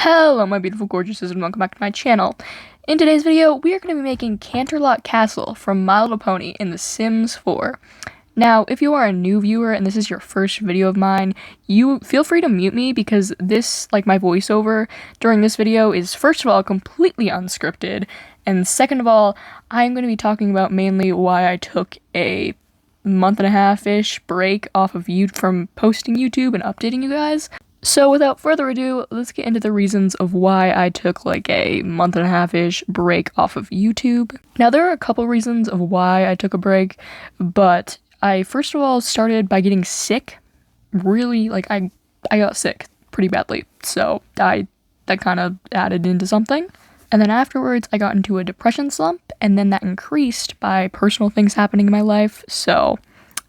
Hello my beautiful gorgeouses and welcome back to my channel. In today's video, we are going to be making Canterlot Castle from My Little Pony in The Sims 4. Now, if you are a new viewer and this is your first video of mine, you feel free to mute me because this, like my voiceover during this video, is first of all completely unscripted, and second of all, I'm going to be talking about mainly why I took a month and a half-ish break off of from posting YouTube and updating you guys. So without further ado, let's get into the reasons of why I took like a month and a half-ish break off of YouTube. Now there are a couple reasons of why I took a break, but I first of all started by getting sick. Really, like I got sick pretty badly, so that kind of added into something. And then afterwards I got into a depression slump, and then that increased by personal things happening in my life, so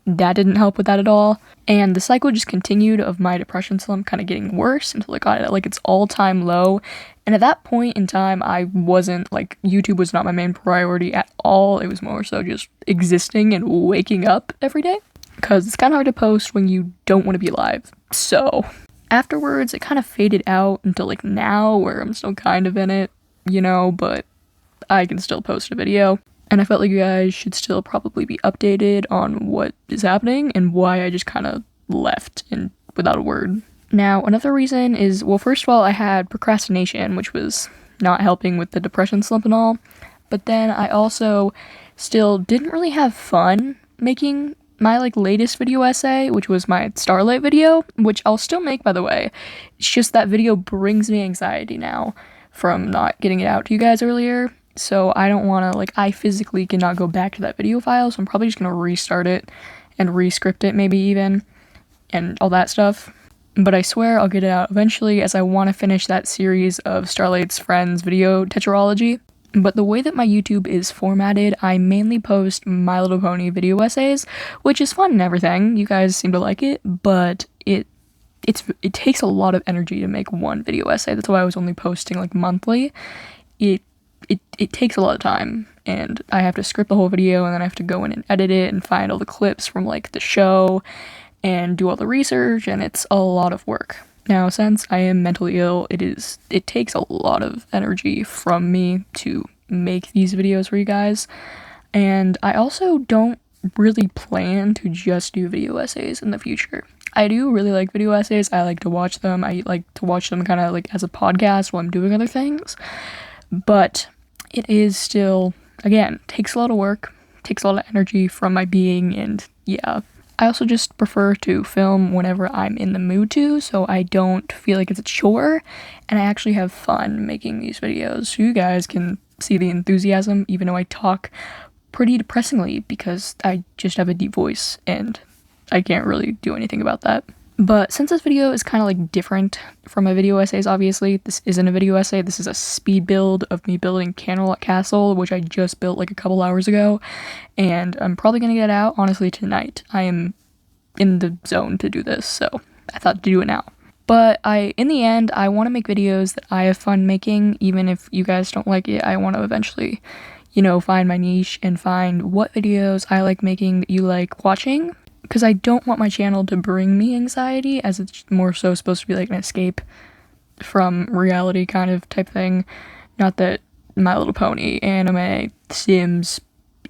that didn't help with that at all. And the cycle just continued of my depression slump kind of getting worse until it got at like its all-time low. And at that point in time, I wasn't like, YouTube was not my main priority at all. It was more so just existing and waking up every day, because it's kind of hard to post when you don't want to be alive. So afterwards, it kind of faded out until like now, where I'm still kind of in it, you know, but I can still post a video. And I felt like you guys should still probably be updated on what is happening and why I just kind of left and without a word. Now, another reason is, well, first of all, I had procrastination, which was not helping with the depression slump and all. But then I also still didn't really have fun making my like latest video essay, which was my Starlight video, which I'll still make, by the way. It's just that video brings me anxiety now from not getting it out to you guys earlier. So I don't want to, like, I physically cannot go back to that video file, so I'm probably just going to restart it and re-script it maybe even, and all that stuff. But I swear I'll get it out eventually, as I want to finish that series of Starlight's Friends video tetralogy. But the way that my YouTube is formatted, I mainly post My Little Pony video essays, which is fun and everything. You guys seem to like it, but it takes a lot of energy to make one video essay. That's why I was only posting like monthly. It takes a lot of time, and I have to script the whole video, and then I have to go in and edit it and find all the clips from like the show and do all the research, and it's a lot of work. Now, since I am mentally ill, it takes a lot of energy from me to make these videos for you guys, and I also don't really plan to just do video essays in the future. I do really like video essays. I like to watch them. I like to watch them kind of like as a podcast while I'm doing other things. But it is still, again, takes a lot of work, takes a lot of energy from my being, and yeah. I also just prefer to film whenever I'm in the mood to, so I don't feel like it's a chore, and I actually have fun making these videos, so you guys can see the enthusiasm, even though I talk pretty depressingly, because I just have a deep voice, and I can't really do anything about that. But since this video is kind of like different from my video essays, obviously, this isn't a video essay, this is a speed build of me building Canterlot Castle, which I just built like a couple hours ago, and I'm probably going to get it out, honestly, tonight. I am in the zone to do this, so I thought to do it now. But in the end, I want to make videos that I have fun making, even if you guys don't like it. I want to eventually, you know, find my niche and find what videos I like making that you like watching. Because I don't want my channel to bring me anxiety, as it's more so supposed to be like an escape from reality kind of type thing. Not that My Little Pony, anime, Sims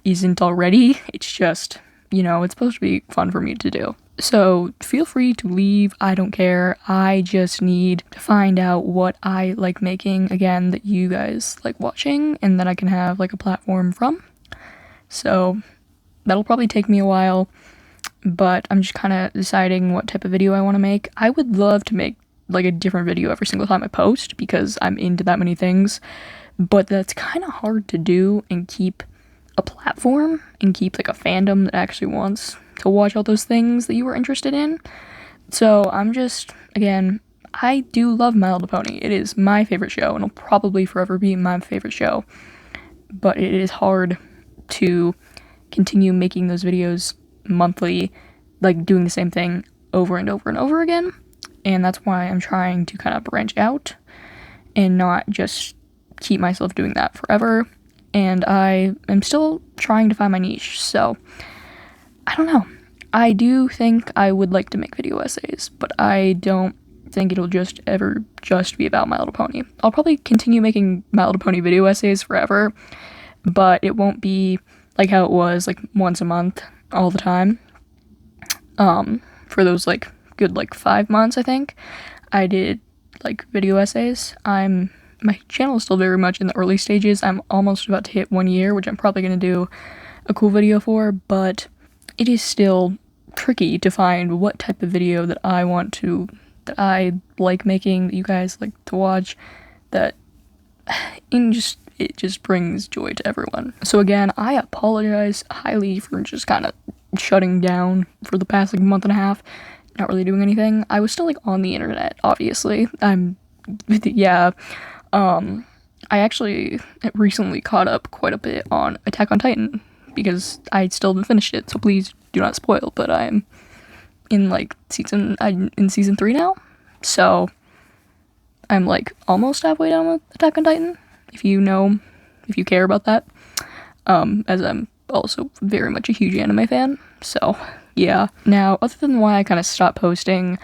isn't already. It's just, you know, it's supposed to be fun for me to do. So feel free to leave, I don't care. I just need to find out what I like making, again, that you guys like watching, and that I can have like a platform from. So that'll probably take me a while, but I'm just kind of deciding what type of video I want to make. I would love to make like a different video every single time I post, because I'm into that many things, but that's kind of hard to do and keep a platform and keep like a fandom that actually wants to watch all those things that you were interested in. So I'm just, again, I do love My Little Pony. It is my favorite show, and it'll probably forever be my favorite show, but it is hard to continue making those videos monthly, like doing the same thing over and over and over again, and that's why I'm trying to kind of branch out and not just keep myself doing that forever. And I am still trying to find my niche, so I don't know. I do think I would like to make video essays, but I don't think it'll just be about My Little Pony. I'll probably continue making My Little Pony video essays forever, but it won't be like how it was, like once a month all the time. For those like good like 5 months, I think I did like video essays. My channel is still very much in the early stages. I'm almost about to hit 1 year, which I'm probably going to do a cool video for, but it is still tricky to find what type of video that I like making, that you guys like to watch, that it just brings joy to everyone. So again, I apologize highly for just kind of shutting down for the past like month and a half, not really doing anything. I was still like on the internet, obviously. I actually recently caught up quite a bit on Attack on Titan because I still haven't finished it, so please do not spoil, but I'm in season 3 now, so I'm like almost halfway down with Attack on Titan, if you care about that, as I'm also very much a huge anime fan, so yeah. Now, other than why I kind of stopped posting,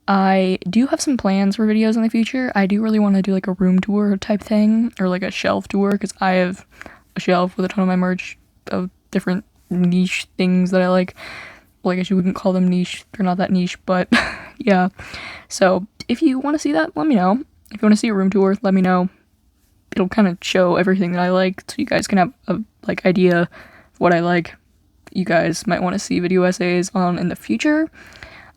I do have some plans for videos in the future. I do really want to do like a room tour type thing, or like a shelf tour, because I have a shelf with a ton of my merch of different niche things that I like. Well, I guess you wouldn't call them niche, they're not that niche, but yeah. So if you want to see that, let me know. If you want to see a room tour, let me know. It'll kind of show everything that I like, so you guys can have a like idea of what I like. You guys might want to see video essays on in the future.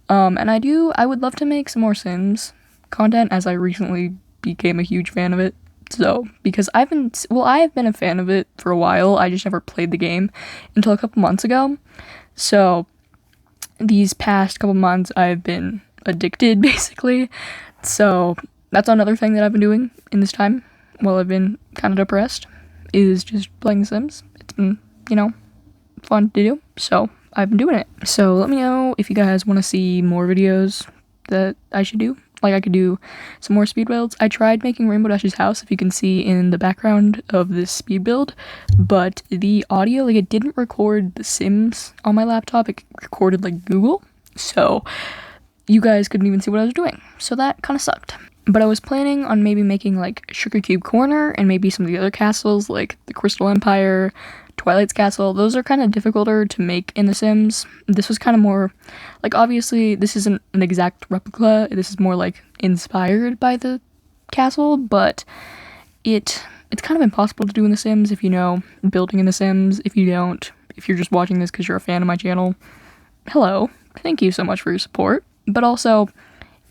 And I would love to make some more Sims content, as I recently became a huge fan of it. So, because I have been a fan of it for a while, I just never played the game until a couple months ago. So, these past couple months, I've been addicted, basically. So, that's another thing that I've been doing in this time, while I've been kind of depressed, is just playing Sims. It's been, fun to do, so I've been doing it. So let me know if you guys want to see more videos that I should do. Like, I could do some more speed builds. I tried making Rainbow Dash's house, if you can see in the background of this speed build, but the audio, like, it didn't record the Sims on my laptop. It recorded like Google, so you guys couldn't even see what I was doing, so that kind of sucked. But I was planning on maybe making like Sugar Cube Corner and maybe some of the other castles, like the Crystal Empire, Twilight's Castle. Those are kind of difficulter to make in The Sims. This was kind of more, like, obviously this isn't an exact replica, this is more like inspired by the castle, but it's kind of impossible to do in The Sims if you know building in The Sims. If you don't, if you're just watching this because you're a fan of my channel, hello, thank you so much for your support. But also,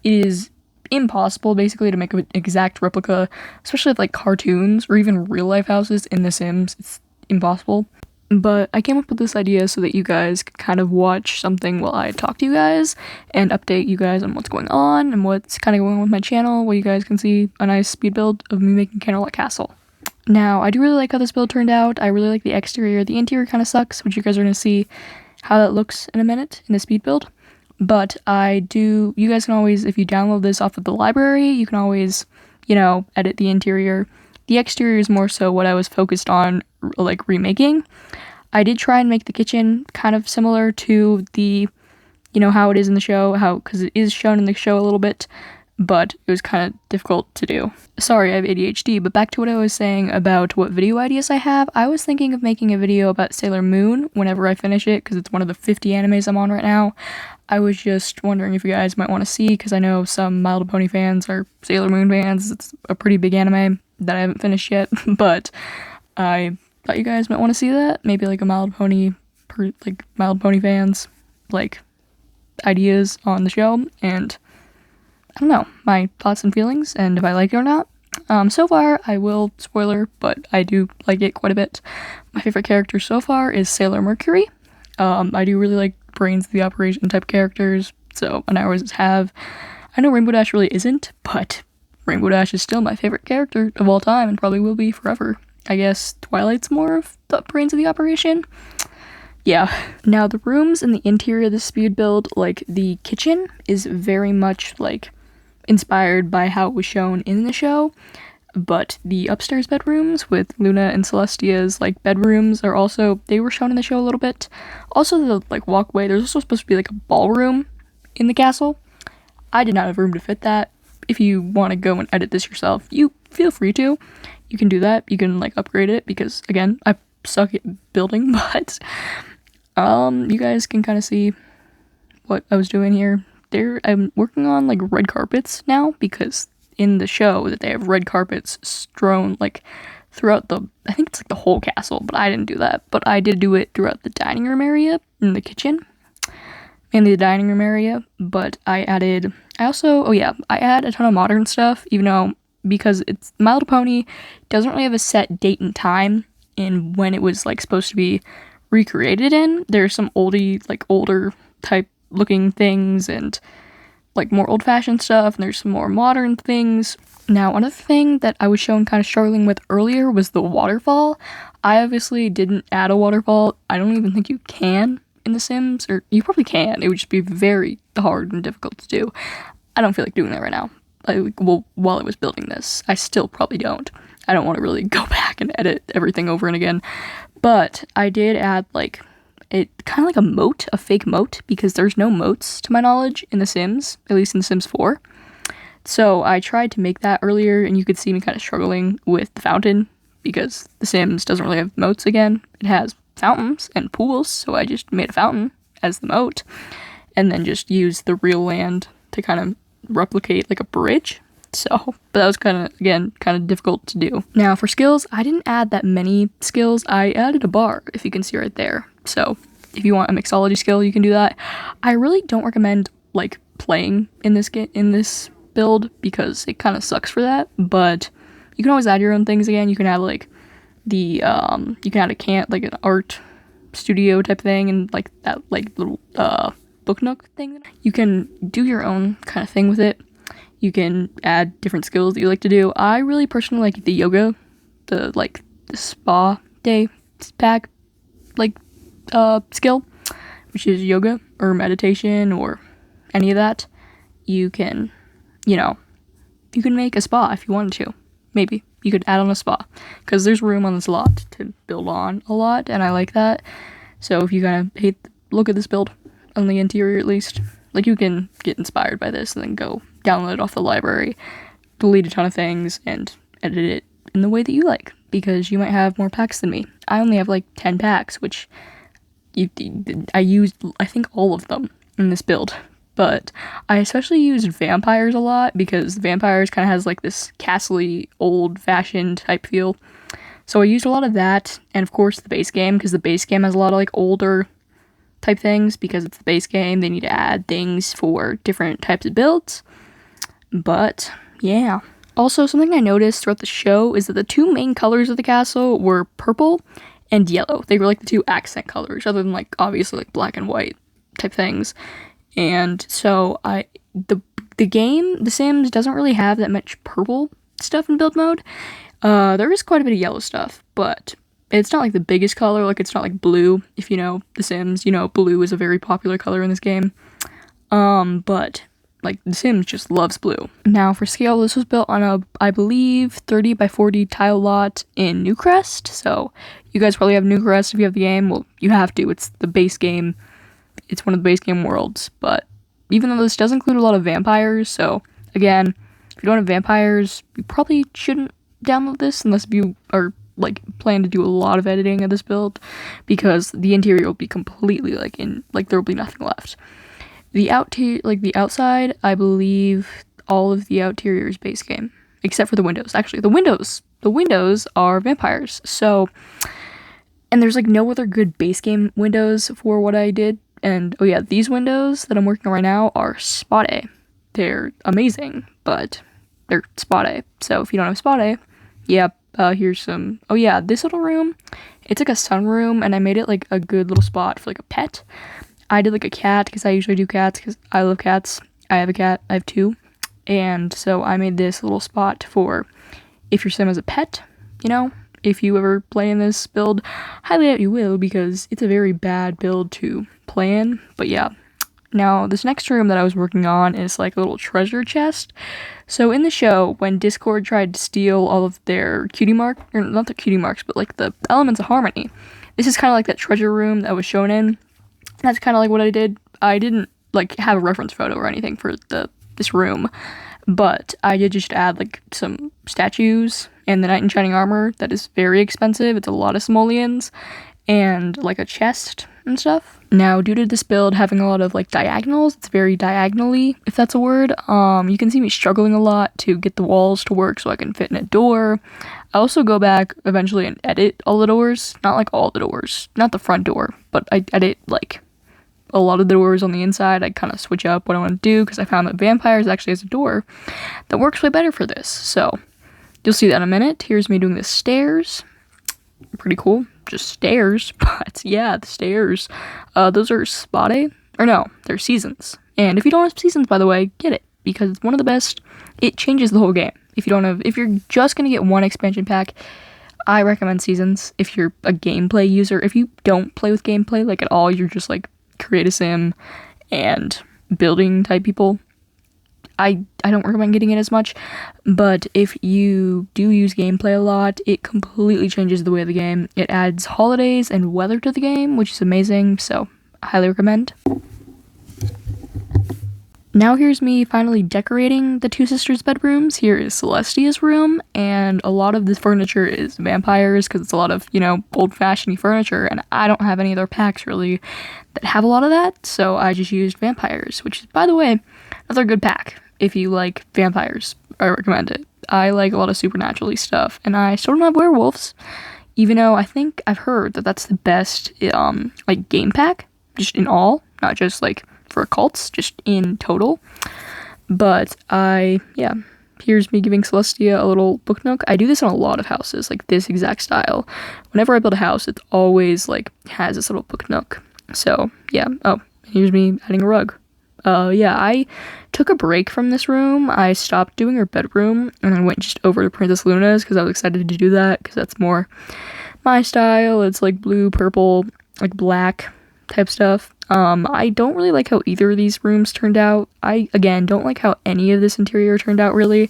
it is impossible basically to make an exact replica, especially of like cartoons or even real life houses in The Sims. It's impossible. But I came up with this idea so that you guys could kind of watch something while I talk to you guys and update you guys on what's going on and what's kind of going on with my channel, where you guys can see a nice speed build of me making Canterlot Castle. Now, I do really like how this build turned out. I really like the exterior. The interior kind of sucks, which you guys are going to see how that looks in a minute in the speed build. But you guys can always, if you download this off of the library, you can always, edit the interior. The exterior is more so what I was focused on, like, remaking. I did try and make the kitchen kind of similar to the, how it is in the show, because it is shown in the show a little bit, but it was kind of difficult to do. Sorry, I have ADHD, but back to what I was saying about what video ideas I have. I was thinking of making a video about Sailor Moon whenever I finish it, because it's one of the 50 animes I'm on right now. I was just wondering if you guys might want to see, because I know some My Little Pony fans are Sailor Moon fans. It's a pretty big anime that I haven't finished yet, but I thought you guys might want to see that. Maybe like a My Little Pony, My Little Pony fans, like, ideas on the show, and I don't know, my thoughts and feelings, and if I like it or not. So far, I will spoiler, but I do like it quite a bit. My favorite character so far is Sailor Mercury. I do really like Brains of the Operation type characters, and I always have. I know Rainbow Dash really isn't, but Rainbow Dash is still my favorite character of all time, and probably will be forever. I guess Twilight's more of the Brains of the Operation. Yeah. Now, the rooms in the interior of the speed build, like the kitchen, is very much like inspired by how it was shown in the show, but the upstairs bedrooms with Luna and Celestia's like bedrooms they were shown in the show a little bit. Also, the like walkway, there's also supposed to be like a ballroom in the castle. I did not have room to fit that. If you want to go and edit this yourself, you feel free to. You can do that. You can like upgrade it because again, I suck at building, but you guys can kind of see what I was doing here. I'm working on like red carpets now because in the show that they have red carpets strewn like throughout I think it's like the whole castle, but I didn't do that. But I did do it throughout the dining room area in the kitchen, mainly the dining room area. But I add a ton of modern stuff, even though because it's My Little Pony doesn't really have a set date and time in when it was like supposed to be recreated in. There's some older type looking things and like more old-fashioned stuff, and there's some more modern things. Now, another thing that I was shown kind of struggling with earlier was the waterfall. I obviously didn't add a waterfall. I don't even think you can in The Sims, or you probably can. It would just be very hard and difficult to do. I don't feel like doing that right now. While I was building this, I still probably don't. I don't want to really go back and edit everything over and again. But I did add like it kind of like a moat, a fake moat, because there's no moats to my knowledge in The Sims, at least in The Sims 4. So I tried to make that earlier, and you could see me kind of struggling with the fountain because The Sims doesn't really have moats again. It has fountains and pools, so I just made a fountain as the moat and then just used the real land to kind of replicate like a bridge. But that was kind of difficult to do. Now for skills, I didn't add that many skills. I added a bar, if you can see right there. So if you want a mixology skill, you can do that. I really don't recommend like playing in this build because it kind of sucks for that. But you can always add your own things again. You can add like you can add an art studio type thing and like that like little book nook thing. You can do your own kind of thing with it. You can add different skills that you like to do. I really personally like the yoga, the spa day pack skill, which is yoga or meditation or any of that. You can make a spa if you wanted to. Maybe you could add on a spa because there's room on this lot to build on a lot, and I like that. So if you kind of look at this build on the interior at least, like you can get inspired by this and then go download it off the library, delete a ton of things, and edit it in the way that you like because you might have more packs than me. I only have like 10 packs, which I used I think all of them in this build. But I especially used vampires a lot because vampires kind of has like this castle-y, old-fashioned type feel. So I used a lot of that, and of course the base game, because the base game has a lot of like older type things because it's the base game. They need to add things for different types of builds. But yeah. Also, something I noticed throughout the show is that the two main colors of the castle were purple and yellow. They were like the two accent colors, other than like obviously like black and white type things. And so the game, The Sims, doesn't really have that much purple stuff in build mode. There is quite a bit of yellow stuff, but it's not like the biggest color. Like it's not like blue. If you know The Sims, you know blue is a very popular color in this game. But like The Sims just loves blue. Now for scale, this was built on a, I believe, 30 by 40 tile lot in Newcrest. So you guys probably have Newcrest if you have the game. Well, you have to. It's the base game. It's one of the base game worlds. But even though this does include a lot of vampires, so again, if you don't have vampires, you probably shouldn't download this unless you are like plan to do a lot of editing of this build, because the interior will be completely there will be nothing left. The outside, I believe all of the outerior is base game, except for the windows. Actually, the windows are vampires. So, and there's like no other good base game windows for what I did. And oh yeah, these windows that I'm working on right now are spot A. They're amazing, but they're spot A. So if you don't have spot A, yeah, here's some. Oh yeah, this little room, it's like a sunroom, and I made it like a good little spot for like a pet. I did like a cat because I usually do cats because I love cats. I have a cat. I have two. And so I made this little spot for if your sim has a pet, you know, if you ever play in this build, highly doubt you will because it's a very bad build to play in. But yeah. Now, this next room that I was working on is like a little treasure chest. So in the show, when Discord tried to steal all of their cutie mark, or not the cutie marks, but like the elements of harmony, this is kind of like that treasure room that was shown in. That's kind of like what I did. I didn't like have a reference photo or anything for the this room. But I did just add like some statues and the knight in shining armor that is very expensive. It's a lot of simoleons and like a chest and stuff. Now, due to this build having a lot of like diagonals, it's very diagonally, if that's a word. You can see me struggling a lot to get the walls to work so I can fit in a door. I also go back eventually and edit all the doors, not like all the doors, not the front door, but I edit like a lot of the doors on the inside. I kind of switch up what I want to do because I found that vampires actually has a door that works way better for this. So you'll see that in a minute. Here's me doing the stairs. Pretty cool. Just stairs, but yeah, the stairs. Those are spade, or no, they're seasons. And if you don't have seasons, by the way, get it because it's one of the best. It changes the whole game. If you're just gonna get one expansion pack, I recommend seasons. If you're a gameplay user, if you don't play with gameplay like at all, you're just like create a sim and building type people, I don't recommend getting it as much. But if you do use gameplay a lot, it completely changes the way of the game. It adds holidays and weather to the game, which is amazing, so I highly recommend. Now here's me finally decorating the two sisters' bedrooms. Here is Celestia's room, and a lot of this furniture is vampires because it's a lot of, old-fashioned furniture, and I don't have any other packs really that have a lot of that, so I just used vampires, which is, by the way, another good pack. If you like vampires, I recommend it. I like a lot of supernaturally stuff, and I still don't have werewolves, even though I think I've heard that that's the best, game pack, just in all, not just, for cults, just in total. But here's me giving Celestia a little book nook. I do this in a lot of houses, like this exact style. Whenever I build a house, it always, has this little book nook. So, yeah. Oh, here's me adding a rug. I took a break from this room. I stopped doing her bedroom, and I went just over to Princess Luna's, because I was excited to do that, because that's more my style. It's, blue, purple, black type stuff. I don't really like how either of these rooms turned out. I, again, don't like how any of this interior turned out, really.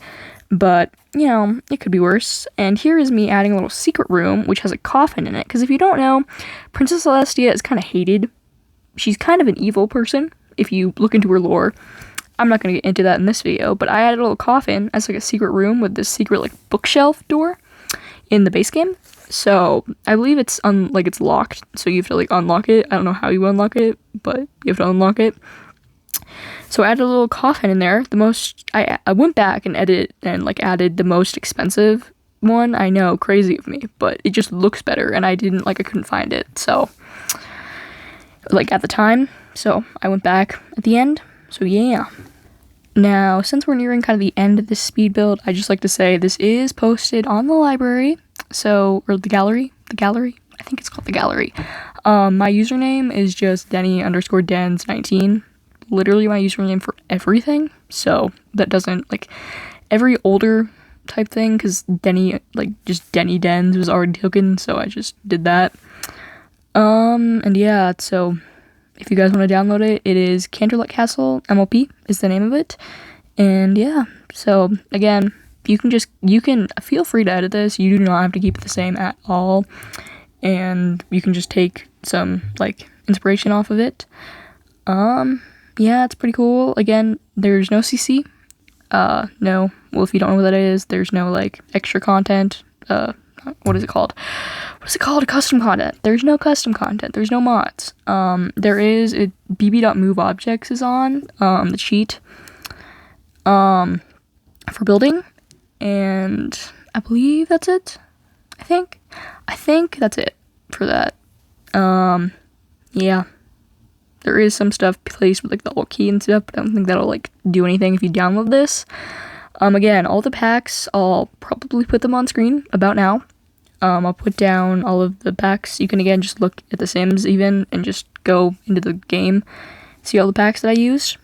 But, it could be worse. And here is me adding a little secret room, which has a coffin in it. Because if you don't know, Princess Celestia is kind of hated. She's kind of an evil person, if you look into her lore. I'm not going to get into that in this video, but I added a little coffin as, a secret room with this secret, bookshelf door in the base game. So, I believe it's, it's locked, so you have to, unlock it. I don't know how you unlock it, but you have to unlock it. So, I added a little coffin in there. I went back and edited and, added the most expensive one. I know, crazy of me, but it just looks better, and I couldn't find it, so, at the time. So, I went back at the end, so yeah. Now, since we're nearing kind of the end of this speed build, I just like to say this is posted on the library, or the gallery, I think it's called the gallery. My username is just Denny_Dens19, literally my username for everything, so that doesn't, every older type thing, because Denny, just Denny Dens was already taken, so I just did that. And yeah, so if you guys want to download it, it is Canterlot Castle MLP is the name of it. And yeah, so again, you can feel free to edit this. You do not have to keep it the same at all. And you can just take some, inspiration off of it. Yeah, it's pretty cool. Again, there's no CC. No. Well, if you don't know what that is, there's no, extra content. What is it called? Custom content. There's no custom content. There's no mods. There is bb.move objects is on the cheat for building, and I believe that's it. I think that's it for that. Yeah. There is some stuff placed with the alt key and stuff, but I don't think that'll do anything if you download this. Again, all the packs, I'll probably put them on screen about now. I'll put down all of the packs. You can, again, just look at the Sims even and just go into the game, see all the packs that I used.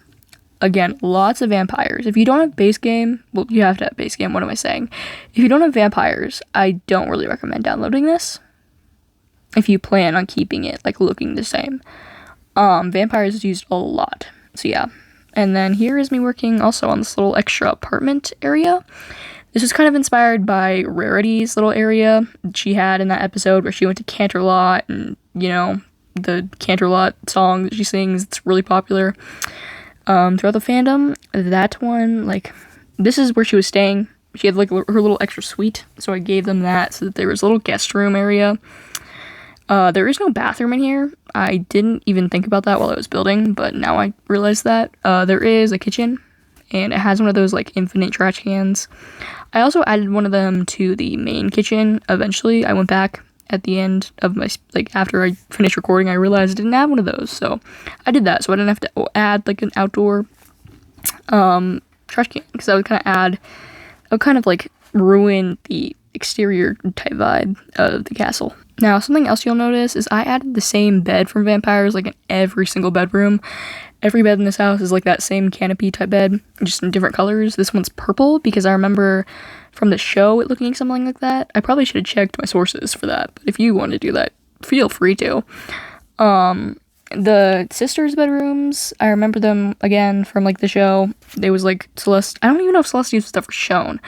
Again, lots of vampires. If you don't have base game, well, you have to have base game, what am I saying? If you don't have vampires, I don't really recommend downloading this. If you plan on keeping it, looking the same. Vampires is used a lot, so yeah. And then here is me working also on this little extra apartment area. This was kind of inspired by Rarity's little area she had in that episode where she went to Canterlot, and, the Canterlot song that she sings, it's really popular. throughout the fandom. That one, like, this is where she was staying. She had like her little extra suite, so I gave them that so that there was a little guest room area. There is no bathroom in here. I didn't even think about that while I was building, but now I realize that. There is a kitchen, and it has one of those like infinite trash cans. I also added one of them to the main kitchen. Eventually, I went back at the end of my, like, after I finished recording, I realized I didn't have one of those, so I did that, so I didn't have to add like an outdoor trash can, because I would kind of like ruin the exterior type vibe of the castle. Now, something else you'll notice is I added the same bed from vampires like in every single bedroom. Every bed in this house is like that same canopy type bed, just in different colors. This one's purple because I remember from the show it looking something like that. I probably should have checked my sources for that, but if you want to do that, feel free to. The sisters' bedrooms, I remember them again from like the show. They was like Celeste. I don't even know if Celestia's was ever shown.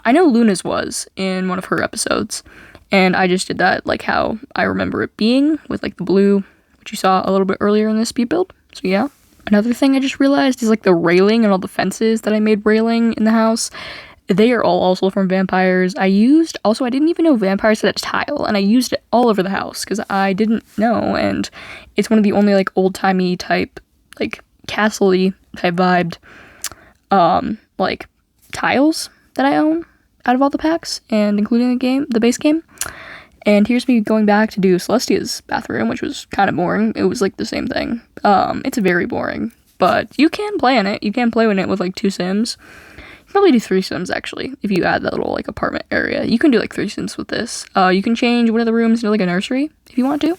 I know Luna's was in one of her episodes, and I just did that like how I remember it being with like the blue, which you saw a little bit earlier in this speed build. So yeah. Another thing I just realized is like the railing and all the fences that I made railing in the house. They are all also from vampires. I didn't even know vampires had a tile, and I used it all over the house because I didn't know, and it's one of the only like old-timey type, like castle-y type vibed, like tiles that I own out of all the packs, and including the base game. And here's me going back to do Celestia's bathroom, which was kind of boring. It was like the same thing. It's very boring, but you can play in it. You can play in it with like 2 Sims. Probably do 3 Sims actually, if you add that little like apartment area. You can do like 3 Sims with this. You can change one of the rooms into like a nursery if you want to.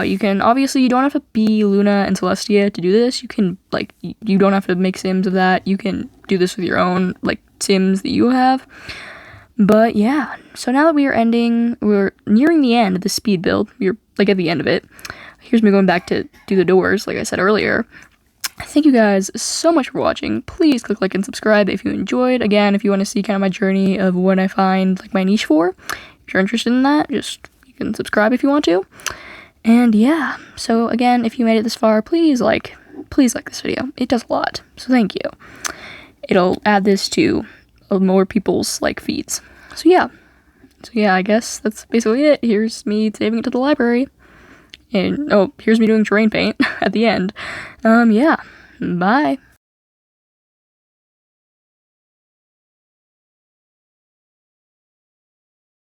You can, obviously you don't have to be Luna and Celestia to do this. You can like, you don't have to make Sims of that. You can do this with your own like Sims that you have. But yeah, so now that we're nearing the end of the speed build. We're like at the end of it. Here's me going back to do the doors, like I said earlier. Thank you guys so much for watching. Please click like and subscribe if you enjoyed. Again, if you want to see kind of my journey of what I find like my niche for, if you're interested in that, you can subscribe if you want to. And yeah, so again, if you made it this far, please like this video. It does a lot, so thank you. It'll add this to more people's like feeds. So yeah, I guess that's basically it. Here's me saving it to the library. And, oh, here's me doing terrain paint at the end. Yeah, bye.